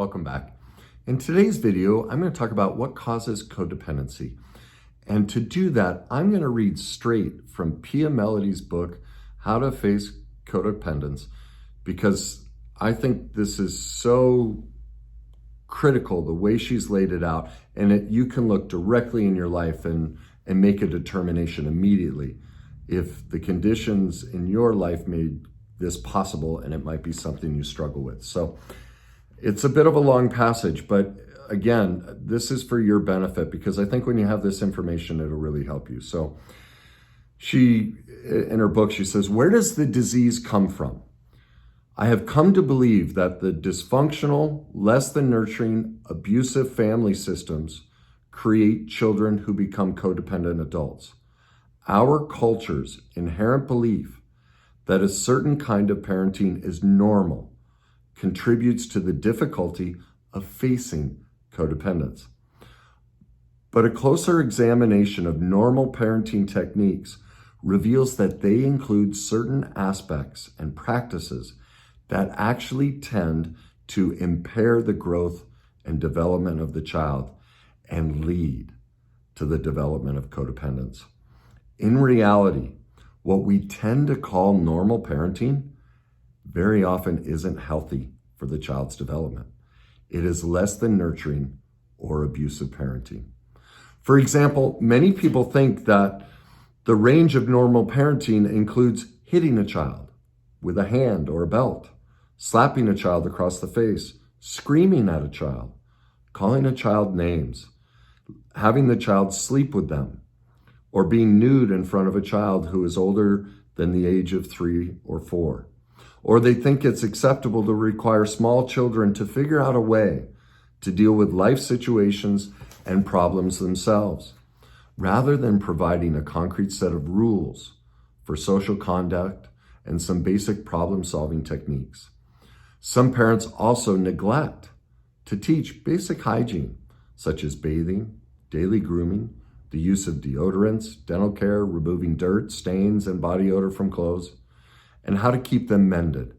Welcome back. In today's video, I'm going to talk about what causes codependency. And to do that, I'm going to read straight from Pia Mellody's book, How to Face Codependence, because I think this is so critical, the way she's laid it out, and you can look directly in your life and make a determination immediately if the conditions in your life made this possible, and it might be something you struggle with. So it's a bit of a long passage, but again, this is for your benefit, because I think when you have this information, it'll really help you. So she, in her book, she says, "Where does the disease come from? I have come to believe that the dysfunctional, less than nurturing, abusive family systems create children who become codependent adults. Our culture's inherent belief that a certain kind of parenting is normal contributes to the difficulty of facing codependence. But a closer examination of normal parenting techniques reveals that they include certain aspects and practices that actually tend to impair the growth and development of the child and lead to the development of codependence. In reality, what we tend to call normal parenting very often isn't healthy for the child's development. It is less than nurturing or abusive parenting. For example, many people think that the range of normal parenting includes hitting a child with a hand or a belt, slapping a child across the face, screaming at a child, calling a child names, having the child sleep with them, or being nude in front of a child who is older than the age of 3 or 4. Or they think it's acceptable to require small children to figure out a way to deal with life situations and problems themselves, rather than providing a concrete set of rules for social conduct and some basic problem-solving techniques. Some parents also neglect to teach basic hygiene, such as bathing, daily grooming, the use of deodorants, dental care, removing dirt, stains, and body odor from clothes, and how to keep them mended,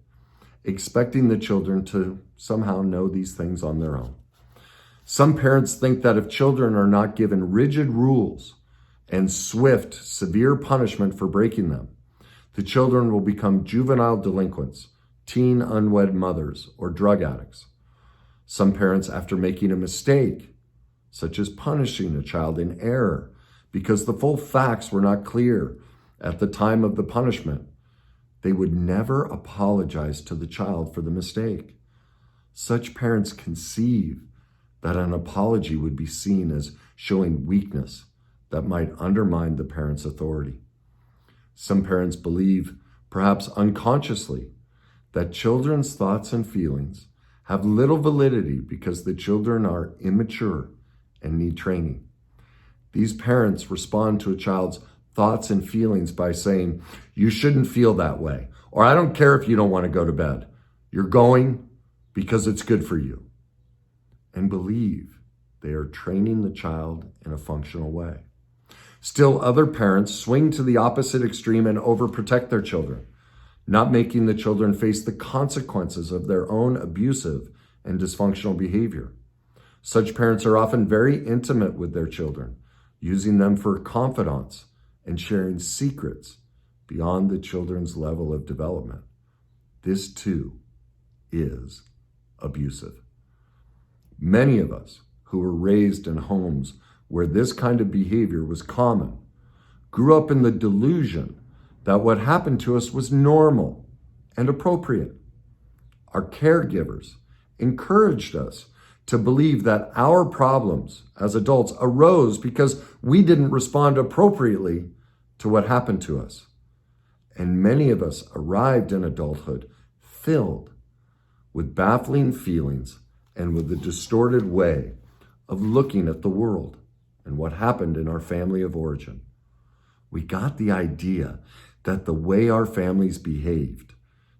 expecting the children to somehow know these things on their own. Some parents think that if children are not given rigid rules and swift, severe punishment for breaking them, the children will become juvenile delinquents, teen unwed mothers, or drug addicts. Some parents, after making a mistake, such as punishing a child in error because the full facts were not clear at the time of the punishment, they would never apologize to the child for the mistake. Such parents conceive that an apology would be seen as showing weakness that might undermine the parent's authority. Some parents believe, perhaps unconsciously, that children's thoughts and feelings have little validity because the children are immature and need training. These parents respond to a child's thoughts and feelings by saying, "You shouldn't feel that way," or "I don't care if you don't want to go to bed. You're going because it's good for you," and believe they are training the child in a functional way. Still, other parents swing to the opposite extreme and overprotect their children, not making the children face the consequences of their own abusive and dysfunctional behavior. Such parents are often very intimate with their children, using them for confidants and sharing secrets beyond the children's level of development. This too is abusive. Many of us who were raised in homes where this kind of behavior was common grew up in the delusion that what happened to us was normal and appropriate. Our caregivers encouraged us to believe that our problems as adults arose because we didn't respond appropriately to what happened to us. And many of us arrived in adulthood filled with baffling feelings and with a distorted way of looking at the world and what happened in our family of origin. We got the idea that the way our families behaved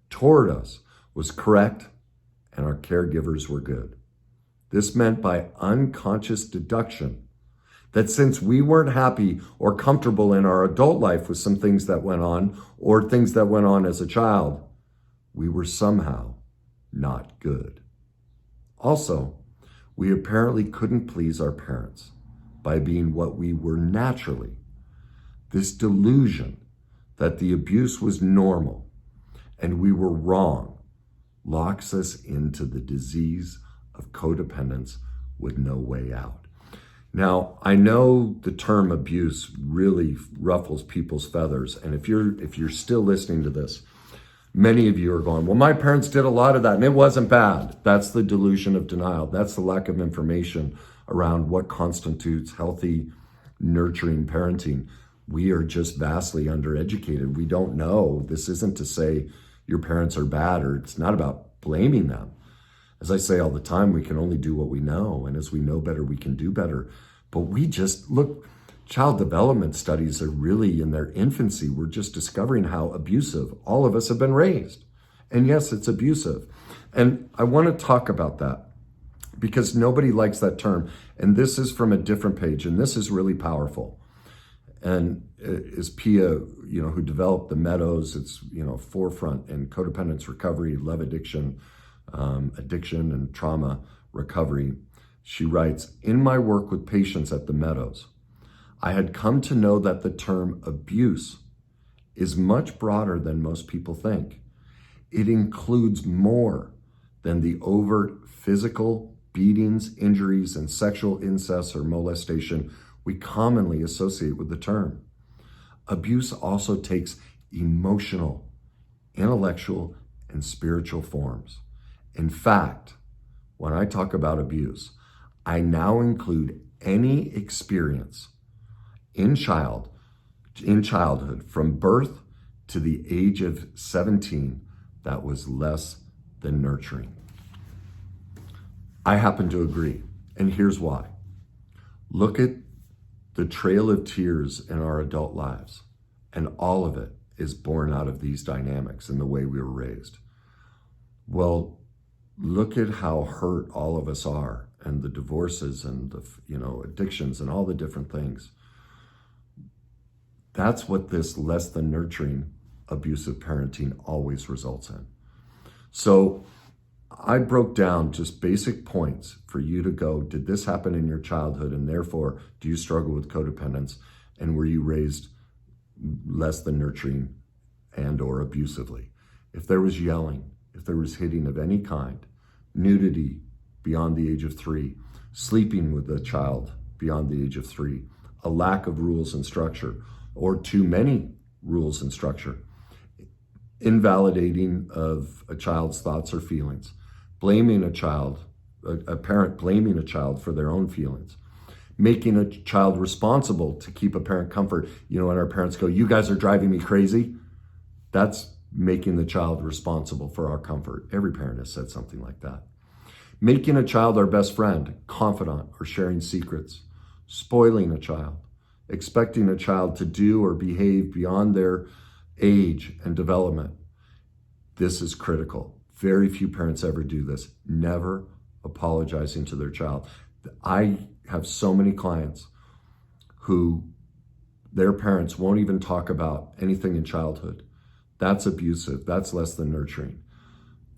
toward us was correct and our caregivers were good. This meant by unconscious deduction that since we weren't happy or comfortable in our adult life with some things that went on or things that went on as a child, we were somehow not good. Also, we apparently couldn't please our parents by being what we were naturally. This delusion that the abuse was normal and we were wrong locks us into the disease of codependence with no way out. Now, I know the term abuse really ruffles people's feathers, and if you're still listening to this, many of you are going, well, my parents did a lot of that and it wasn't bad. That's the delusion of denial. That's the lack of information around what constitutes healthy, nurturing parenting. We are just vastly undereducated. We don't know. This isn't to say your parents are bad, or it's not about blaming them. As I say all the time, we can only do what we know. And as we know better, we can do better. But we just, look, child development studies are really in their infancy. We're just discovering how abusive all of us have been raised. And yes, it's abusive. And I want to talk about that because nobody likes that term. And this is from a different page, and this is really powerful. And is Pia, who developed the Meadows, it's, forefront in codependence recovery, love addiction, addiction and trauma recovery. She writes, in my work with patients at the Meadows, I had come to know that the term abuse is much broader than most people think. It includes more than the overt physical beatings, injuries, and sexual incest or molestation we commonly associate with the term. Abuse also takes emotional, intellectual, and spiritual forms. In fact, when I talk about abuse, I now include any experience in childhood from birth to the age of 17 that was less than nurturing. I happen to agree, and here's why. Look at the trail of tears in our adult lives, and all of it is born out of these dynamics and the way we were raised. Well, look at how hurt all of us are, and the divorces and the addictions and all the different things. That's what this less than nurturing abusive parenting always results in. So I broke down just basic points for you to go, did this happen in your childhood? And therefore, do you struggle with codependence? And were you raised less than nurturing and or abusively? If there was yelling, if there was hitting of any kind, nudity beyond the age of 3, sleeping with a child beyond the age of 3, a lack of rules and structure, or too many rules and structure, invalidating of a child's thoughts or feelings, blaming a child, a parent blaming a child for their own feelings, making a child responsible to keep a parent comfort. When our parents go, you guys are driving me crazy, that's making the child responsible for our comfort. Every parent has said something like that. Making a child our best friend, confidant, or sharing secrets, spoiling a child, expecting a child to do or behave beyond their age and development. This is critical. Very few parents ever do this. Never apologizing to their child. I have so many clients who their parents won't even talk about anything in childhood. That's abusive. That's less than nurturing.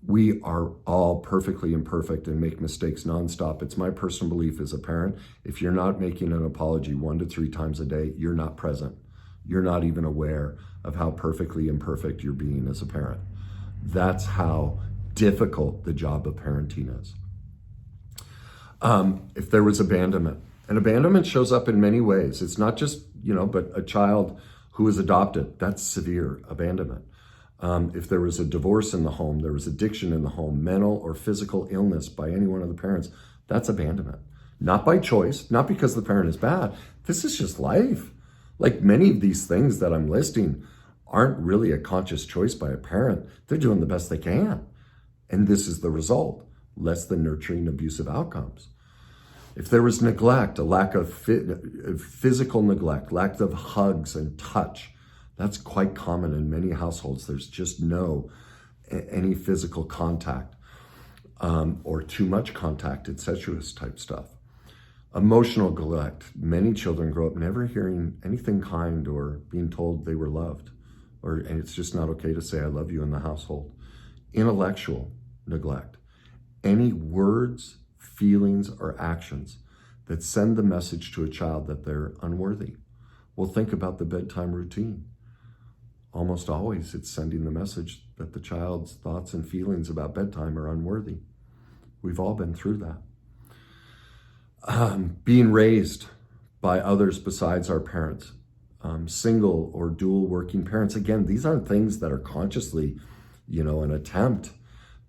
We are all perfectly imperfect and make mistakes nonstop. It's my personal belief as a parent, if you're not making an apology 1 to 3 times a day, you're not present. You're not even aware of how perfectly imperfect you're being as a parent. That's how difficult the job of parenting is. If there was abandonment, and abandonment shows up in many ways. It's not just, but a child who is adopted, that's severe abandonment. If there was a divorce in the home, there was addiction in the home, mental or physical illness by any one of the parents, that's abandonment. Not by choice, not because the parent is bad. This is just life. Like many of these things that I'm listing aren't really a conscious choice by a parent. They're doing the best they can. And this is the result, less than nurturing abusive outcomes. If there was neglect, a lack of physical neglect, lack of hugs and touch, that's quite common in many households. There's just any physical contact or too much contact, incestuous type stuff. Emotional neglect. Many children grow up never hearing anything kind or being told they were loved, and it's just not okay to say I love you in the household. Intellectual neglect. any words, feelings, or actions that send the message to a child that they're unworthy. Well, think about the bedtime routine. Almost always it's sending the message that the child's thoughts and feelings about bedtime are unworthy. We've all been through that. Being raised by others besides our parents, single or dual working parents. Again, these aren't things that are consciously, an attempt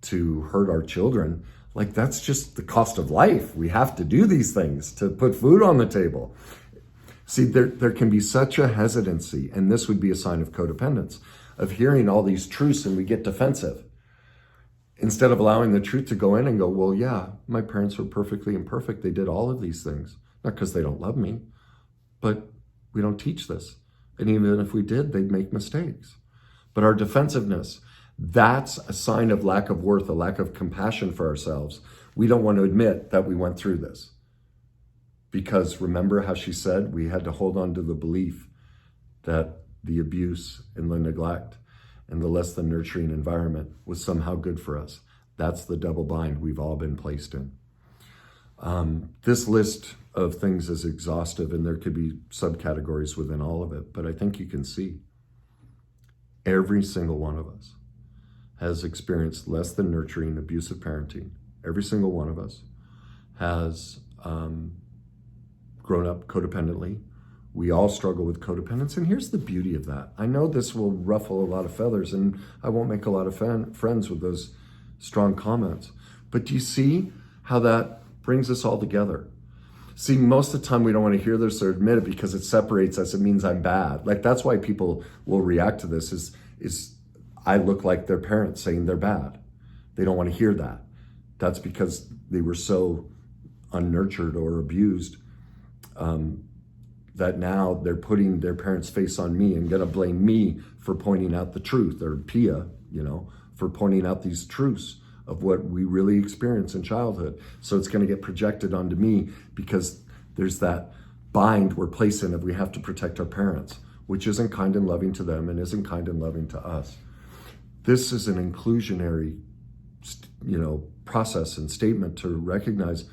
to hurt our children. Like, that's just the cost of life. We have to do these things to put food on the table. See, there can be such a hesitancy, and this would be a sign of codependence, of hearing all these truths and we get defensive. Instead of allowing the truth to go in and go, well, yeah, my parents were perfectly imperfect. They did all of these things. Not because they don't love me, but we don't teach this. And even if we did, they'd make mistakes. But our defensiveness, that's a sign of lack of worth, a lack of compassion for ourselves. We don't want to admit that we went through this. Because remember how she said we had to hold on to the belief that the abuse and the neglect and the less than nurturing environment was somehow good for us. That's the double bind we've all been placed in. This list of things is exhaustive, and there could be subcategories within all of it, but I think you can see every single one of us has experienced less than nurturing, abusive parenting. Every single one of us has grown up codependently. We all struggle with codependence, and here's the beauty of that. I know this will ruffle a lot of feathers, and I won't make a lot of friends with those strong comments, but do you see how that brings us all together? See, most of the time we don't want to hear this or admit it because it separates us. It means I'm bad. Like, that's why people will react to this is I look like their parents saying they're bad. They don't want to hear that. That's because they were so unnurtured or abused that now they're putting their parents' face on me and gonna blame me for pointing out the truth, or Pia, for pointing out these truths of what we really experience in childhood. So it's gonna get projected onto me because there's that bind we're placed in of we have to protect our parents, which isn't kind and loving to them and isn't kind and loving to us. This is an inclusionary, process and statement to recognize,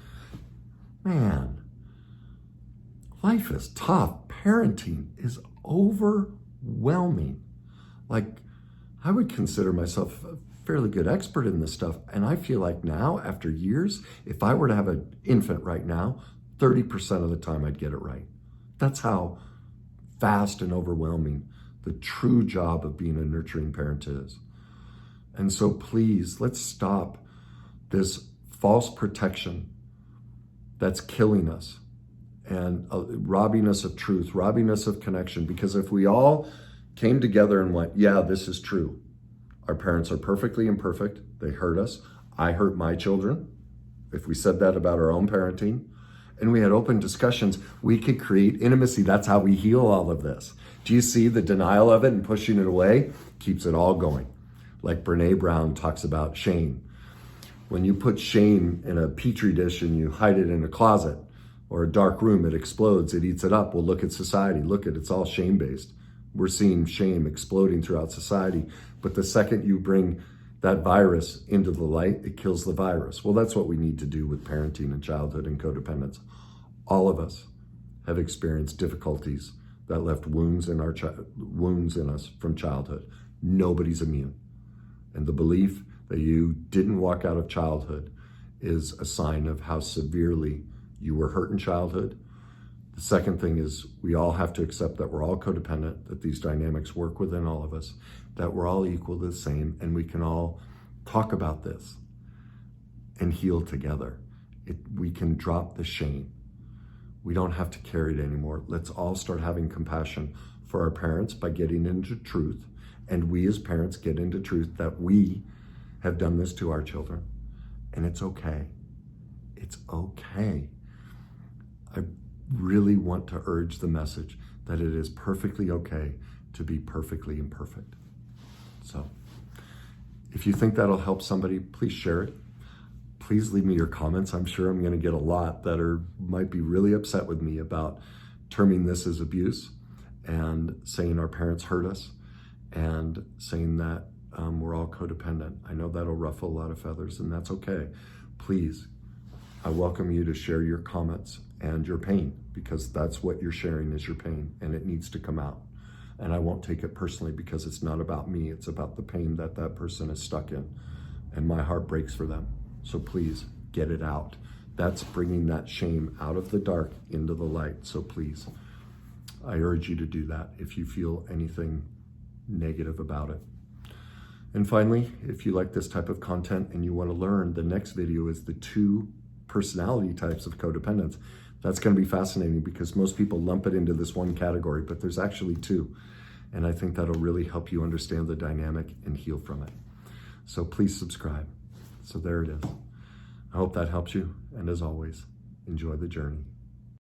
man, life is tough. Parenting is overwhelming. Like, I would consider myself a fairly good expert in this stuff. And I feel like now, after years, if I were to have an infant right now, 30% of the time I'd get it right. That's how vast and overwhelming the true job of being a nurturing parent is. And so please, let's stop this false protection that's killing us and robbing us of truth, robbing us of connection. Because if we all came together and went, yeah, this is true. Our parents are perfectly imperfect. They hurt us. I hurt my children. If we said that about our own parenting, and we had open discussions, we could create intimacy. That's how we heal all of this. Do you see the denial of it and pushing it away keeps it all going? Like Brene Brown talks about shame. When you put shame in a petri dish and you hide it in a closet or a dark room, it explodes, it eats it up. Well, look at society. Look at it's all shame-based. We're seeing shame exploding throughout society. But the second you bring that virus into the light, it kills the virus. Well, that's what we need to do with parenting and childhood and codependence. All of us have experienced difficulties that left wounds in us from childhood. Nobody's immune. And the belief that you didn't walk out of childhood is a sign of how severely you were hurt in childhood. The second thing is we all have to accept that we're all codependent, that these dynamics work within all of us, that we're all equal to the same, and we can all talk about this and heal together. We can drop the shame. We don't have to carry it anymore. Let's all start having compassion for our parents by getting into truth. And we as parents get into truth that we have done this to our children. And it's okay. It's okay. I really want to urge the message that it is perfectly okay to be perfectly imperfect. So if you think that'll help somebody, please share it. Please leave me your comments. I'm sure I'm going to get a lot that might be really upset with me about terming this as abuse and saying our parents hurt us and saying that we're all codependent. I know that'll ruffle a lot of feathers, and that's okay. please, I welcome you to share your comments and your pain, because that's what you're sharing is your pain, and it needs to come out. And I won't take it personally, because it's not about me. It's about the pain that that person is stuck in, and my heart breaks for them. So please get it out. That's bringing that shame out of the dark into the light. So please, I urge you to do that if you feel anything negative about it. And finally, if you like this type of content and you want to learn, the next video is the 2 personality types of codependence. That's going to be fascinating, because most people lump it into this one category, but there's actually 2. And I think that'll really help you understand the dynamic and heal from it. So please subscribe. So there it is. I hope that helps you. And as always, enjoy the journey.